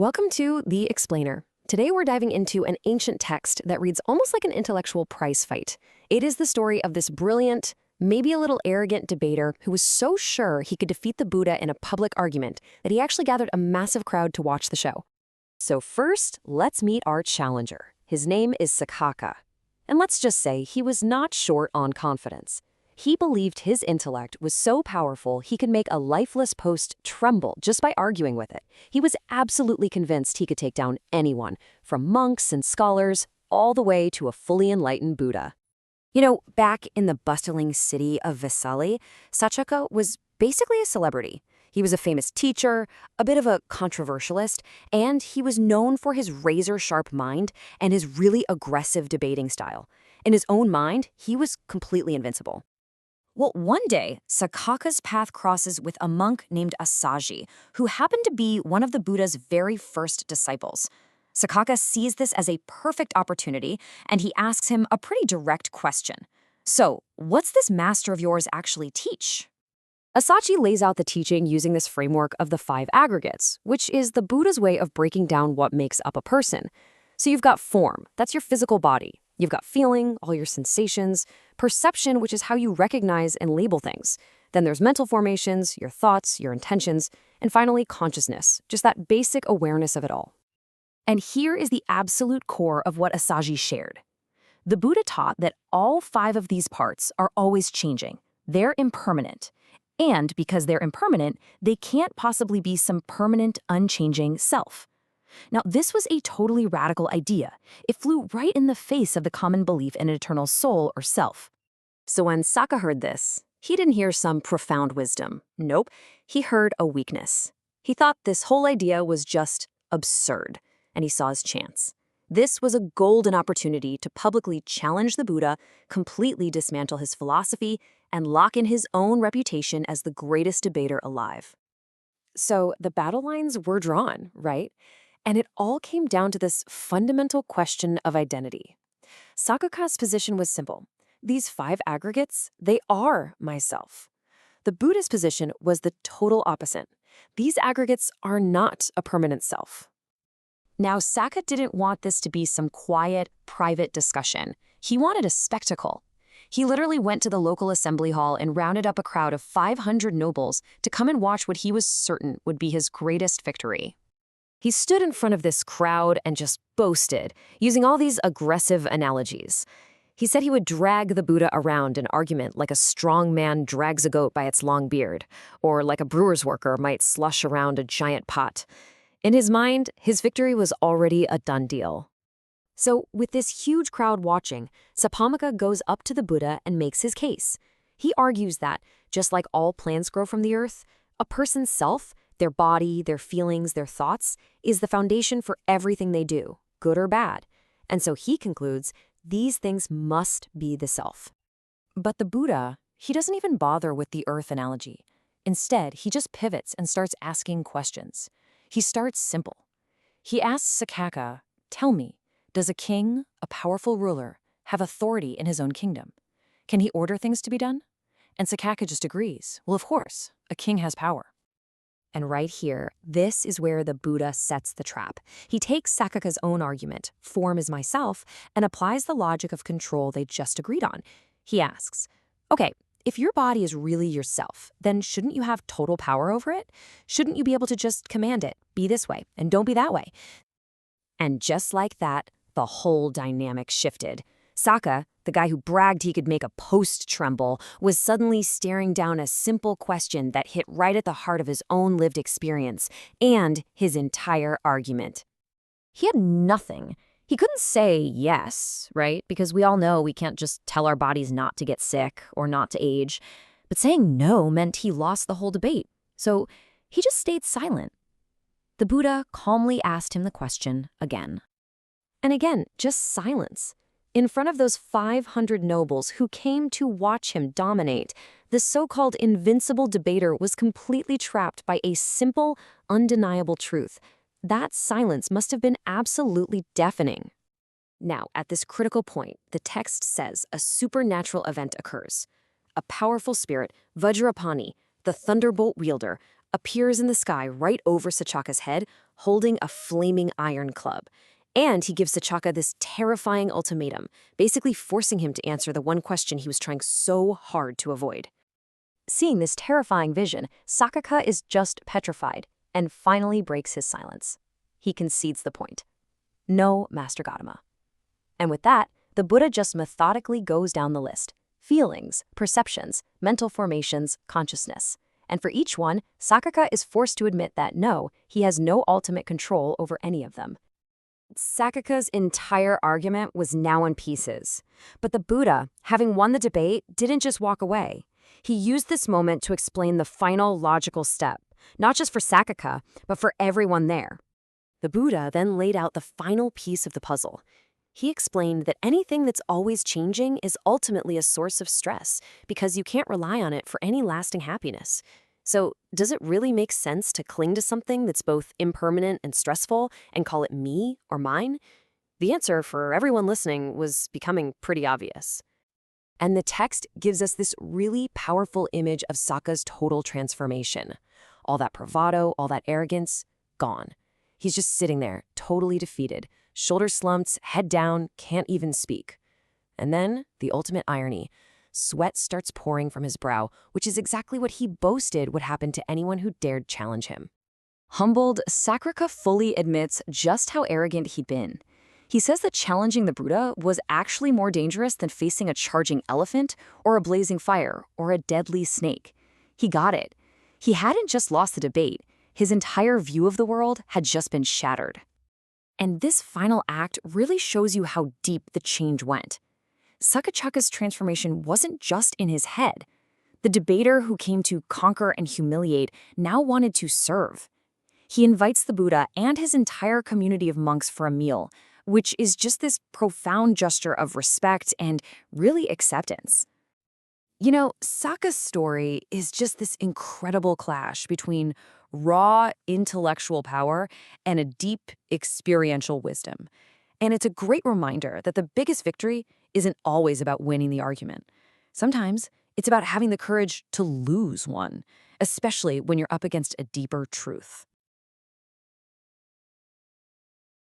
Welcome to The Explainer. Today we're diving into an ancient text that reads almost like an intellectual prize fight. It is the story of this brilliant, maybe a little arrogant debater who was so sure he could defeat the Buddha in a public argument that he actually gathered a massive crowd to watch the show. So first, let's meet our challenger. His name is Saccaka. And let's just say he was not short on confidence. He believed his intellect was so powerful he could make a lifeless post tremble just by arguing with it. He was absolutely convinced he could take down anyone, from monks and scholars all the way to a fully enlightened Buddha. You know, back in the bustling city of Vesali, Saccaka was basically a celebrity. He was a famous teacher, a bit of a controversialist, and he was known for his razor-sharp mind and his really aggressive debating style. In his own mind, he was completely invincible. Well, one day, Saccaka's path crosses with a monk named Assaji, who happened to be one of the Buddha's very first disciples. Saccaka sees this as a perfect opportunity, and he asks him a pretty direct question. So, what's this master of yours actually teach? Assaji lays out the teaching using this framework of the 5 aggregates, which is the Buddha's way of breaking down what makes up a person. So you've got form, that's your physical body. You've got feeling, all your sensations, perception, which is how you recognize and label things. Then there's mental formations, your thoughts, your intentions, and finally consciousness, just that basic awareness of it all. And here is the absolute core of what Assaji shared. The Buddha taught that all 5 of these parts are always changing. They're impermanent. And because they're impermanent, they can't possibly be some permanent, unchanging self. Now, this was a totally radical idea. It flew right in the face of the common belief in an eternal soul or self. So when Saccaka heard this, he didn't hear some profound wisdom. Nope, he heard a weakness. He thought this whole idea was just absurd, and he saw his chance. This was a golden opportunity to publicly challenge the Buddha, completely dismantle his philosophy, and lock in his own reputation as the greatest debater alive. So the battle lines were drawn, right? And it all came down to this fundamental question of identity. Saccaka's position was simple. These 5 aggregates, they are myself. The Buddha's position was the total opposite. These aggregates are not a permanent self. Now, Saccaka didn't want this to be some quiet, private discussion. He wanted a spectacle. He literally went to the local assembly hall and rounded up a crowd of 500 nobles to come and watch what he was certain would be his greatest victory. He stood in front of this crowd and just boasted, using all these aggressive analogies. He said he would drag the Buddha around in argument like a strong man drags a goat by its long beard, or like a brewer's worker might slush around a giant pot. In his mind, his victory was already a done deal. So, with this huge crowd watching, Saccaka goes up to the Buddha and makes his case. He argues that, just like all plants grow from the earth, a person's self, their body, their feelings, their thoughts, is the foundation for everything they do, good or bad. And so he concludes, these things must be the self. But the Buddha, he doesn't even bother with the earth analogy. Instead, he just pivots and starts asking questions. He starts simple. He asks Saccaka, tell me, does a king, a powerful ruler, have authority in his own kingdom? Can he order things to be done? And Saccaka just agrees, well, of course, a king has power. And right here, this is where the Buddha sets the trap. He takes Saccaka's own argument, form is myself, and applies the logic of control they just agreed on. He asks, okay, if your body is really yourself, then shouldn't you have total power over it? Shouldn't you be able to just command it, be this way, and don't be that way? And just like that, the whole dynamic shifted. Saccaka, the guy who bragged he could make a post tremble, was suddenly staring down a simple question that hit right at the heart of his own lived experience and his entire argument. He had nothing. He couldn't say yes, right? Because we all know we can't just tell our bodies not to get sick or not to age. But saying no meant he lost the whole debate. So he just stayed silent. The Buddha calmly asked him the question again. And again, just silence. In front of those 500 nobles who came to watch him dominate, the so-called invincible debater was completely trapped by a simple, undeniable truth. That silence must have been absolutely deafening. Now, at this critical point, the text says a supernatural event occurs. A powerful spirit, Vajrapani, the thunderbolt wielder, appears in the sky right over Saccaka's head, holding a flaming iron club. And he gives Saccaka this terrifying ultimatum, basically forcing him to answer the one question he was trying so hard to avoid. Seeing this terrifying vision, Saccaka is just petrified and finally breaks his silence. He concedes the point. No, Master Gautama. And with that, the Buddha just methodically goes down the list. Feelings, perceptions, mental formations, consciousness. And for each one, Saccaka is forced to admit that no, he has no ultimate control over any of them. Saccaka's entire argument was now in pieces. But the Buddha, having won the debate, didn't just walk away. He used this moment to explain the final logical step, not just for Saccaka, but for everyone there. The Buddha then laid out the final piece of the puzzle. He explained that anything that's always changing is ultimately a source of stress because you can't rely on it for any lasting happiness. So, does it really make sense to cling to something that's both impermanent and stressful and call it me or mine? The answer for everyone listening was becoming pretty obvious. And the text gives us this really powerful image of Saccaka's total transformation. All that bravado, all that arrogance, gone. He's just sitting there, totally defeated, shoulders slumped, head down, can't even speak. And then, the ultimate irony. Sweat starts pouring from his brow, which is exactly what he boasted would happen to anyone who dared challenge him. Humbled, Saccaka fully admits just how arrogant he'd been. He says that challenging the Buddha was actually more dangerous than facing a charging elephant or a blazing fire or a deadly snake. He got it. He hadn't just lost the debate. His entire view of the world had just been shattered. And this final act really shows you how deep the change went. Saccaka's transformation wasn't just in his head. The debater who came to conquer and humiliate now wanted to serve. He invites the Buddha and his entire community of monks for a meal, which is just this profound gesture of respect and really acceptance. You know, Saccaka's story is just this incredible clash between raw intellectual power and a deep experiential wisdom. And it's a great reminder that the biggest victory isn't always about winning the argument. Sometimes it's about having the courage to lose one, especially when you're up against a deeper truth.